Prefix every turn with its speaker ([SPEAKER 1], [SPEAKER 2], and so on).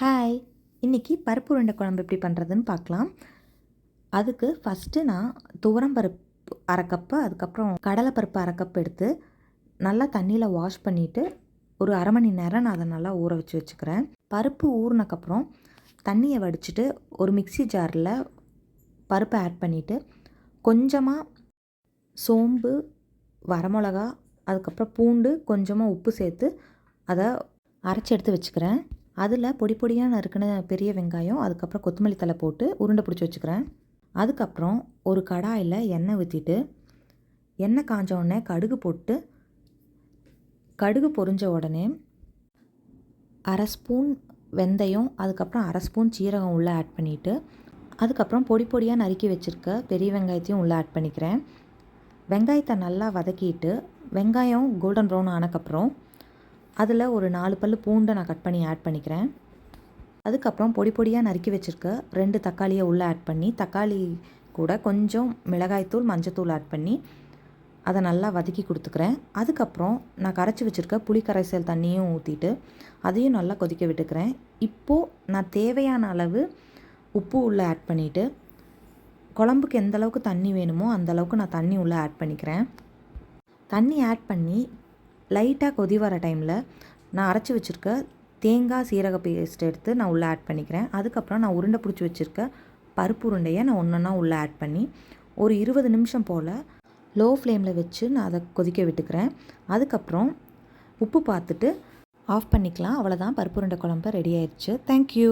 [SPEAKER 1] Hi! இன்றைக்கி பருப்பு உருண்டை குழம்பு எப்படி பண்ணுறதுன்னு பார்க்கலாம். அதுக்கு ஃபஸ்ட்டு நான் துவரம் பருப்பு அரை கப்பு, அதுக்கப்புறம் கடலைப்பருப்பு அரை கப் எடுத்து நல்லா தண்ணியில் வாஷ் பண்ணிவிட்டு ஒரு அரை மணி நேரம் நான் அதை நல்லா ஊற வச்சுக்கிறேன். பருப்பு ஊறினக்கப்புறம் தண்ணியை வடிச்சிட்டு ஒரு மிக்ஸி ஜாரில் பருப்பை ஆட் பண்ணிவிட்டு கொஞ்சமாக சோம்பு, வரமிளகா, அதுக்கப்புறம் பூண்டு, கொஞ்சமாக உப்பு சேர்த்து அதை அரைச்சி எடுத்து வச்சுக்கிறேன். அதில் பொடி பொடியாக நறுக்கின பெரிய வெங்காயம், அதுக்கப்புறம் கொத்தமல்லி தழை போட்டு உருண்டை பிடிச்சி வச்சுக்கிறேன். அதுக்கப்புறம் ஒரு கடாயில் எண்ணெய் ஊற்றிட்டு எண்ணெய் காஞ்ச உடனே கடுகு போட்டு கடுகு பொரிஞ்ச உடனே அரை ஸ்பூன் வெந்தயம், அதுக்கப்புறம் அரை ஸ்பூன் சீரகம் உள்ளே ஆட் பண்ணிவிட்டு அதுக்கப்புறம் பொடி பொடியாக நறுக்கி வச்சுருக்க பெரிய வெங்காயத்தையும் உள்ளே ஆட் பண்ணிக்கிறேன். வெங்காயத்தை நல்லா வதக்கிட்டு வெங்காயம் கோல்டன் ப்ரௌன் ஆனக்கப்புறம் அதில் ஒரு 4 பல் பூண்டை நான் கட் பண்ணி ஆட் பண்ணிக்கிறேன். அதுக்கப்புறம் பொடி பொடியாக நறுக்கி வச்சுருக்க 2 தக்காளியை உள்ளே ஆட் பண்ணி தக்காளி கூட கொஞ்சம் மிளகாய்த்தூள், மஞ்சத்தூள் ஆட் பண்ணி அதை நல்லா வதக்கி கொடுத்துக்கிறேன். அதுக்கப்புறம் நான் கரைச்சி வச்சுருக்க புளி கரைசல் தண்ணியும் ஊற்றிட்டு அதையும் நல்லா கொதிக்க விட்டுக்கிறேன். இப்போது நான் தேவையான அளவு உப்பு உள்ளே ஆட் பண்ணிவிட்டு குழம்புக்கு எந்த அளவுக்கு தண்ணி வேணுமோ அந்தளவுக்கு நான் தண்ணி உள்ளே ஆட் பண்ணிக்கிறேன். தண்ணி ஆட் பண்ணி லைட்டாக கொதி வர டைமில் நான் அரைச்சி வச்சுருக்க தேங்காய் சீரக பேஸ்ட் எடுத்து நான் உள்ளே ஆட் பண்ணிக்கிறேன். அதுக்கப்புறம் நான் உருண்டை பிடிச்சி வச்சுருக்க பருப்பு உருண்டையை நான் ஒன்றா உள்ளே ஆட் பண்ணி ஒரு 20 நிமிஷம் போல் லோ ஃப்ளேமில் வச்சு நான் அதை கொதிக்க விட்டுக்கிறேன். அதுக்கப்புறம் உப்பு பார்த்துட்டு ஆஃப் பண்ணிக்கலாம். அவ்வளோதான், பருப்பு உருண்டை குழம்பு ரெடி ஆயிடுச்சு. தேங்க்யூ.